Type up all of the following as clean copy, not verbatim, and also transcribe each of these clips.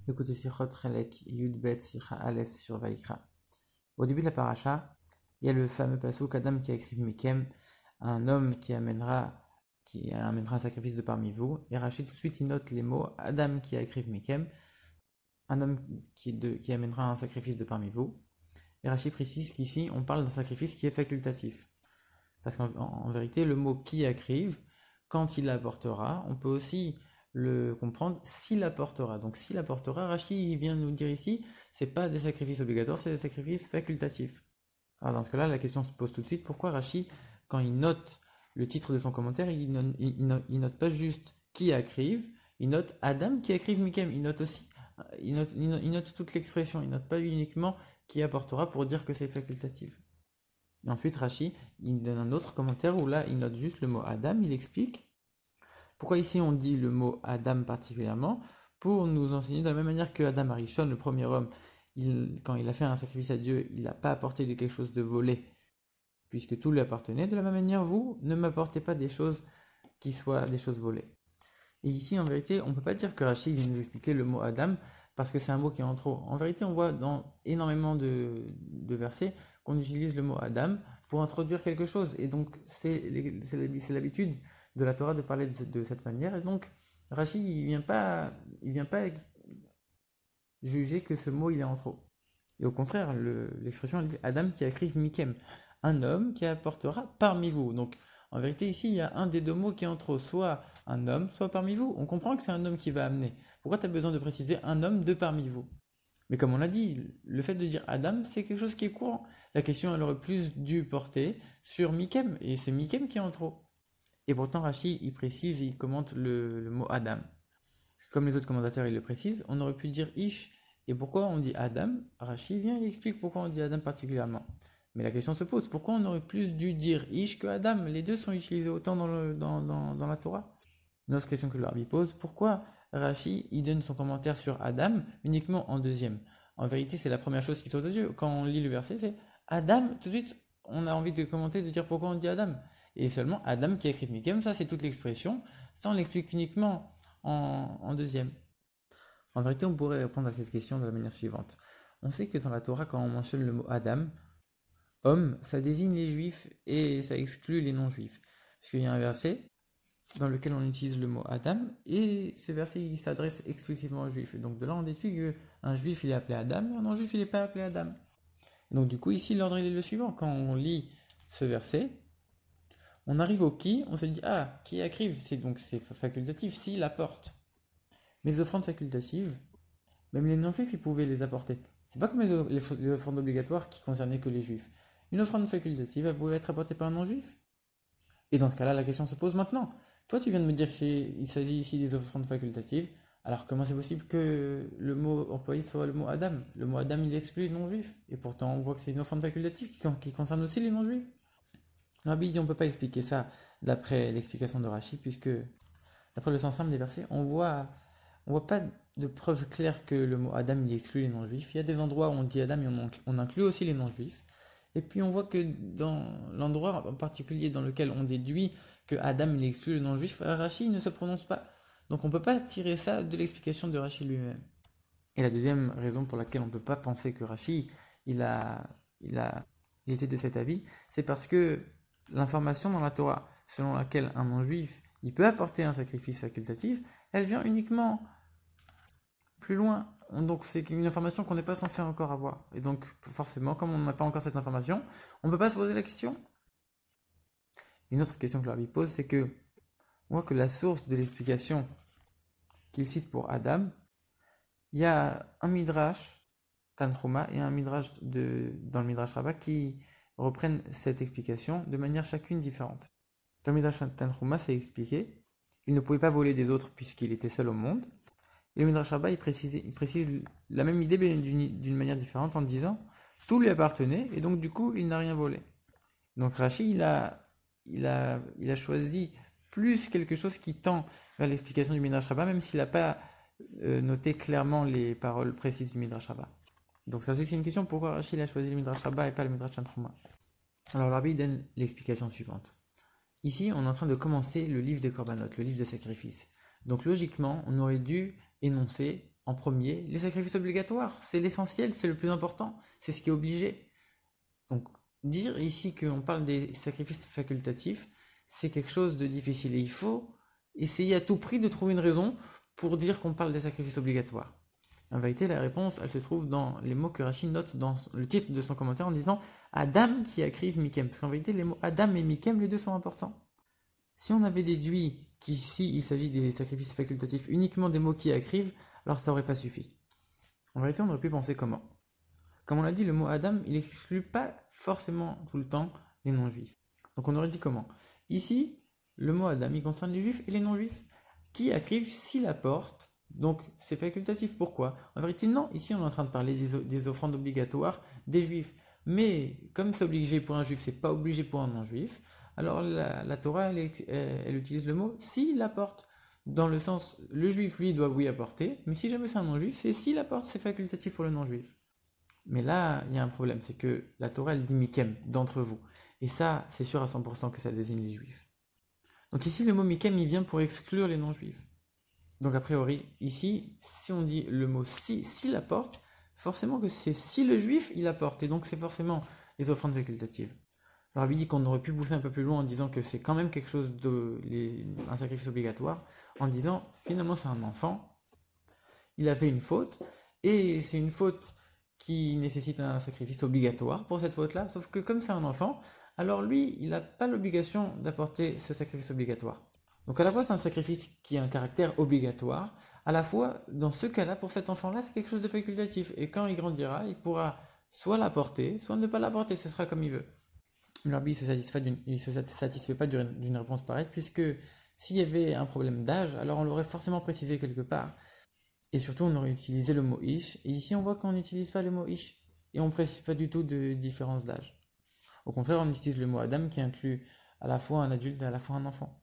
Écoutez Sichot Chelek Yudbet Sicha Aleph sur Vaikra. Au début de la paracha, il y a le fameux passouk Adam qui écrit Mikem, un homme qui amènera un sacrifice de parmi vous. Et Rachid tout de suite il note les mots Adam qui a écrit Mikem, un homme qui amènera un sacrifice de parmi vous. Et Rachid précise qu'ici on parle d'un sacrifice qui est facultatif. Parce qu'en vérité, le mot qui écrive, quand il apportera, on peut aussi le comprendre s'il apportera. Donc s'il apportera, Rachid il vient nous dire ici, c'est pas des sacrifices obligatoires, c'est des sacrifices facultatifs. Alors dans ce cas-là, la question se pose tout de suite, pourquoi Rachid, quand il note le titre de son commentaire, il note pas juste qui écrive, il note Adam qui écrive Mikem, il note aussi, il note toute l'expression, il note pas uniquement qui apportera pour dire que c'est facultatif. Et ensuite, Rashi, il donne un autre commentaire où là, il note juste le mot Adam, il explique pourquoi ici on dit le mot Adam particulièrement, pour nous enseigner de la même manière que Adam Arishon, le premier homme, quand il a fait un sacrifice à Dieu, il n'a pas apporté de quelque chose de volé, puisque tout lui appartenait. De la même manière, vous, ne m'apportez pas des choses qui soient des choses volées. Et ici, en vérité, on ne peut pas dire que Rachid vient nous expliquer le mot Adam, parce que c'est un mot qui est en trop. En vérité, on voit dans énormément de versets qu'on utilise le mot Adam pour introduire quelque chose. Et donc, c'est l'habitude de la Torah de parler de cette manière. Et donc, Rachid, il vient pas juger que ce mot, il est en trop. Et au contraire, l'expression, elle dit Adam qui écrit Mikem, un homme qui apportera parmi vous. Donc, en vérité, ici, il y a un des deux mots qui est en trop, soit un homme, soit parmi vous. On comprend que c'est un homme qui va amener. Pourquoi tu as besoin de préciser un homme de parmi vous? Mais comme on l'a dit, le fait de dire Adam, c'est quelque chose qui est courant. La question, elle aurait plus dû porter sur Mikem, et c'est Mikem qui est en trop. Et pourtant, Rashi, il précise, il commente le mot Adam. Comme les autres commentateurs, ils le précisent, on aurait pu dire Ish. Et pourquoi on dit Adam? Rashi vient et explique pourquoi on dit Adam particulièrement. Mais la question se pose, pourquoi on aurait plus dû dire Ish que Adam? Les deux sont utilisés autant dans la Torah. Une autre question que le Rabbi pose, pourquoi Rashi il donne son commentaire sur Adam uniquement en deuxième? En vérité, c'est la première chose qui saute aux yeux. Quand on lit le verset, c'est Adam, tout de suite, on a envie de commenter, de dire pourquoi on dit Adam. Et seulement Adam qui a écrit Mikem, ça c'est toute l'expression, ça on l'explique uniquement en deuxième. En vérité, on pourrait répondre à cette question de la manière suivante. On sait que dans la Torah, quand on mentionne le mot Adam, homme, ça désigne les juifs et ça exclut les non-juifs. Parce qu'il y a un verset dans lequel on utilise le mot Adam, et ce verset il s'adresse exclusivement aux juifs. Et donc de là on déduit qu'un juif il est appelé Adam, et un non-juif il n'est pas appelé Adam. Et donc du coup ici l'ordre il est le suivant, quand on lit ce verset, on arrive au qui, on se dit ah, qui écrive, c'est facultatif s'il apporte. Mais les offrandes facultatives, même les non-juifs ils pouvaient les apporter. C'est pas comme les offrandes obligatoires qui concernaient que les juifs. Une offrande facultative elle pouvait être apportée par un non-juif. Et dans ce cas-là, la question se pose maintenant. Toi, tu viens de me dire qu'il s'agit ici des offrandes facultatives. Alors, comment c'est possible que le mot employé soit le mot Adam? Le mot Adam, il exclut les non-juifs. Et pourtant, on voit que c'est une offrande facultative qui concerne aussi les non-juifs. Rabbi dit on ne peut pas expliquer ça d'après l'explication de Rashi, puisque d'après le sens simple des versets, on voit pas de preuve claire que le mot Adam, il exclut les non-juifs. Il y a des endroits où on dit Adam et on inclut aussi les non-juifs. Et puis on voit que dans l'endroit en particulier dans lequel on déduit que Adam il exclut le non-juif, Rashi ne se prononce pas. Donc on ne peut pas tirer ça de l'explication de Rashi lui-même. Et la deuxième raison pour laquelle on ne peut pas penser que Rashi il a, il a, il était de cet avis, c'est parce que l'information dans la Torah selon laquelle un non-juif il peut apporter un sacrifice facultatif, elle vient uniquement plus loin. Donc c'est une information qu'on n'est pas censé encore avoir. Et donc forcément, comme on n'a pas encore cette information, on ne peut pas se poser la question. Une autre question que l'Arabie pose, c'est que on voit que la source de l'explication qu'il cite pour Adam, il y a un midrash Tanchuma et un midrash dans le midrash Rabbah qui reprennent cette explication de manière chacune différente. Dans le midrash Tanchuma, c'est expliqué, il ne pouvait pas voler des autres puisqu'il était seul au monde. Et le Midrash Rabbah, il précise la même idée mais d'une manière différente en disant tout lui appartenait et donc du coup il n'a rien volé. Donc Rashi il a choisi plus quelque chose qui tend vers l'explication du Midrash Rabbah même s'il n'a pas noté clairement les paroles précises du Midrash Rabbah. Donc ça c'est une question pourquoi Rashi il a choisi le Midrash Rabbah et pas le Midrash Tanchuma. Alors Rabbi donne l'explication suivante. Ici on est en train de commencer le livre des Korbanot, le livre des sacrifices. Donc logiquement on aurait dû énoncer en premier les sacrifices obligatoires. C'est l'essentiel, c'est le plus important, c'est ce qui est obligé. Donc, dire ici qu'on parle des sacrifices facultatifs, c'est quelque chose de difficile. Et il faut essayer à tout prix de trouver une raison pour dire qu'on parle des sacrifices obligatoires. En vérité, la réponse, elle se trouve dans les mots que Rachid note dans le titre de son commentaire en disant Adam qui écrive Mikem. Parce qu'en vérité, les mots Adam et Mikem, les deux sont importants. Si on avait déduit qu'ici il s'agit des sacrifices facultatifs uniquement des mots qui écrivent, alors ça aurait pas suffi. En vérité, on aurait pu penser comment? Comme on l'a dit, le mot Adam, il n'exclut pas forcément tout le temps les non-juifs. Donc on aurait dit comment? Ici, le mot Adam, il concerne les juifs et les non-juifs qui écrivent s'il apporte. Donc c'est facultatif. Pourquoi? En vérité, non. Ici, on est en train de parler des offrandes obligatoires des juifs. Mais comme c'est obligé pour un juif, c'est pas obligé pour un non-juif. Alors la Torah, elle utilise le mot s'il apporte. Dans le sens, le juif, lui, doit oui apporter. Mais si jamais c'est un non-juif, c'est s'il apporte, c'est facultatif pour le non-juif. Mais là, il y a un problème, c'est que la Torah, elle dit Mikem, d'entre vous. Et ça, c'est sûr à 100% que ça désigne les juifs. Donc ici, le mot Mikem, il vient pour exclure les non-juifs. Donc a priori, ici, si on dit le mot si, s'il apporte, forcément que c'est si le juif, il apporte. Et donc c'est forcément les offrandes facultatives. Le Rabbi dit qu'on aurait pu pousser un peu plus loin en disant que c'est quand même quelque chose un sacrifice obligatoire, en disant finalement c'est un enfant, il a fait une faute, et c'est une faute qui nécessite un sacrifice obligatoire pour cette faute-là, sauf que comme c'est un enfant, alors lui, il n'a pas l'obligation d'apporter ce sacrifice obligatoire. Donc à la fois c'est un sacrifice qui a un caractère obligatoire, à la fois dans ce cas-là, pour cet enfant-là, c'est quelque chose de facultatif, et quand il grandira, il pourra soit l'apporter, soit ne pas l'apporter, ce sera comme il veut. Le Rabbi ne se satisfait pas d'une réponse pareille, puisque s'il y avait un problème d'âge, alors on l'aurait forcément précisé quelque part. Et surtout, on aurait utilisé le mot ish. Et ici, on voit qu'on n'utilise pas le mot ish. Et on ne précise pas du tout de différence d'âge. Au contraire, on utilise le mot Adam qui inclut à la fois un adulte et à la fois un enfant.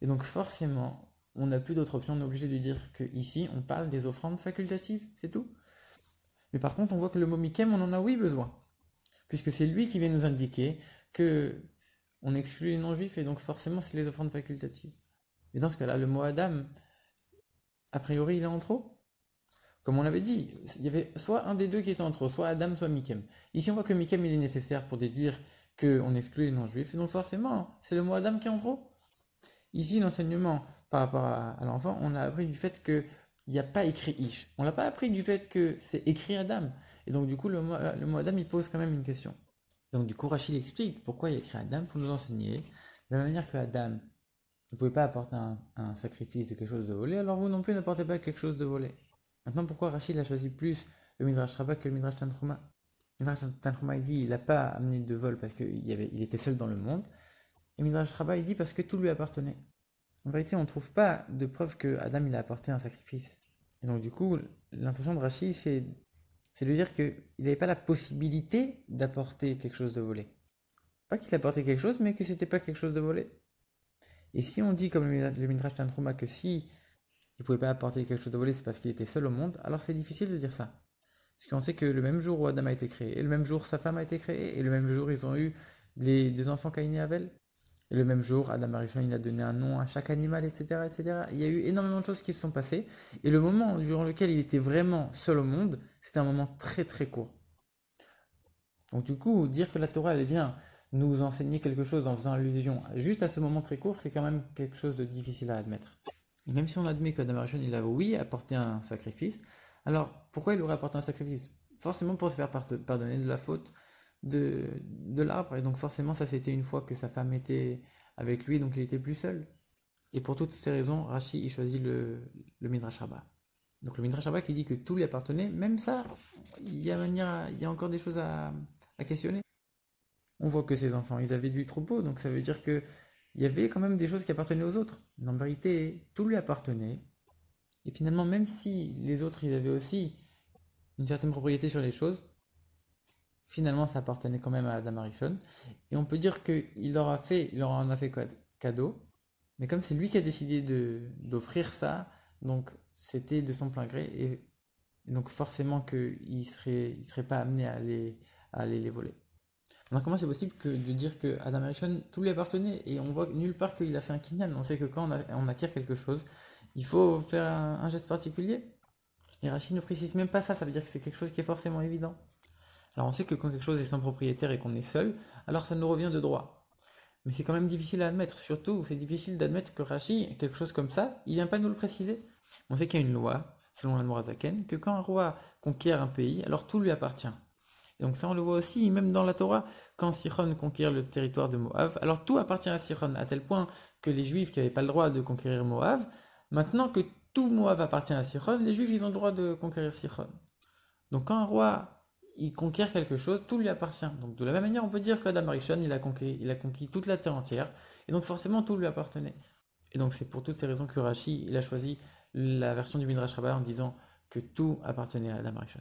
Et donc, forcément, on n'a plus d'autre option. On est obligé de dire qu'ici, on parle des offrandes facultatives. C'est tout. Mais par contre, on voit que le mot Mikem, on en a oui besoin. Puisque c'est lui qui vient nous indiquer que on exclut les non-juifs et donc forcément, c'est les offrandes facultatives. Et dans ce cas-là, le mot Adam, a priori, il est en trop. Comme on l'avait dit, il y avait soit un des deux qui était en trop, soit Adam, soit Mikem. Ici, on voit que Mikem, il est nécessaire pour déduire qu'on exclut les non-juifs. Et donc, forcément, c'est le mot Adam qui est en trop. Ici, l'enseignement par rapport à l'enfant, on a appris du fait qu'il n'y a pas écrit Ish. On l'a pas appris du fait que c'est écrit Adam. Et donc, du coup, le mot Adam, il pose quand même une question. Donc, du coup, Rachid explique pourquoi il a écrit Adam pour nous enseigner. De la manière que Adam ne pouvait pas apporter un sacrifice de quelque chose de volé, alors vous non plus n'apportez pas quelque chose de volé. Maintenant, pourquoi Rachid a choisi plus le Midrash Rabbah que le Midrash Tanchuma? Le Midrash Tanchuma, il dit il n'a pas amené de vol parce qu'il était seul dans le monde. Et le Midrash Rabbah, il dit parce que tout lui appartenait. En vérité, on ne trouve pas de preuve que Adam il a apporté un sacrifice. Et donc, du coup, l'intention de Rachid, c'est de dire qu'il n'avait pas la possibilité d'apporter quelque chose de volé. Pas qu'il apportait quelque chose, mais que c'était pas quelque chose de volé. Et si on dit, comme le Midrash Tanchuma, que si il ne pouvait pas apporter quelque chose de volé, c'est parce qu'il était seul au monde, alors c'est difficile de dire ça. Parce qu'on sait que le même jour où Adam a été créé, et le même jour sa femme a été créée, et le même jour ils ont eu les deux enfants Caïn et Abel, et le même jour Adam Arishon il a donné un nom à chaque animal, etc., etc. Il y a eu énormément de choses qui se sont passées, et le moment durant lequel il était vraiment seul au monde, c'était un moment très très court. Donc du coup, dire que la Torah elle vient nous enseigner quelque chose en faisant allusion juste à ce moment très court, c'est quand même quelque chose de difficile à admettre. Et même si on admet qu'Adam Arishon, il a oui apporté un sacrifice, alors pourquoi il aurait apporté un sacrifice? Forcément pour se faire pardonner de la faute de l'arbre. Et donc forcément ça c'était une fois que sa femme était avec lui, donc il était plus seul. Et pour toutes ces raisons, Rashi il choisit le Midrash Rabbah. Donc le Midrash Rabbah qui dit que tout lui appartenait, même ça, il y a encore des choses à questionner. On voit que ces enfants, ils avaient du troupeau, donc ça veut dire que il y avait quand même des choses qui appartenaient aux autres. Mais en vérité, tout lui appartenait. Et finalement, même si les autres, ils avaient aussi une certaine propriété sur les choses, finalement, ça appartenait quand même à Adam Arishon. Et on peut dire qu'il leur en a fait cadeau. Mais comme c'est lui qui a décidé d'offrir ça, donc c'était de son plein gré. Et donc forcément qu'il serait pas amené à aller les voler. Alors comment c'est possible de dire que Adam Arishon, tout lui appartenait et on voit nulle part qu'il a fait un kinyan? On sait que quand on acquiert quelque chose, il faut faire un geste particulier. Et Rachid ne précise même pas ça, ça veut dire que c'est quelque chose qui est forcément évident. Alors on sait que quand quelque chose est sans propriétaire et qu'on est seul, alors ça nous revient de droit. Mais c'est quand même difficile à admettre, surtout c'est difficile d'admettre que Rachid, quelque chose comme ça, il vient pas nous le préciser. On sait qu'il y a une loi, selon la Nourazaken, que quand un roi conquiert un pays, alors tout lui appartient. Et donc ça on le voit aussi, même dans la Torah, quand Sihon conquiert le territoire de Moab, alors tout appartient à Sihon, à tel point que les Juifs qui n'avaient pas le droit de conquérir Moab, maintenant que tout Moab appartient à Sihon, les Juifs ils ont le droit de conquérir Sihon. Donc quand un roi il conquiert quelque chose, tout lui appartient. Donc de la même manière, on peut dire qu'Adam Arishon, il a conquis toute la terre entière, et donc forcément tout lui appartenait. Et donc c'est pour toutes ces raisons que Rashi il a choisi la version du Midrash Rabbah en disant que tout appartenait à Adam Arishon.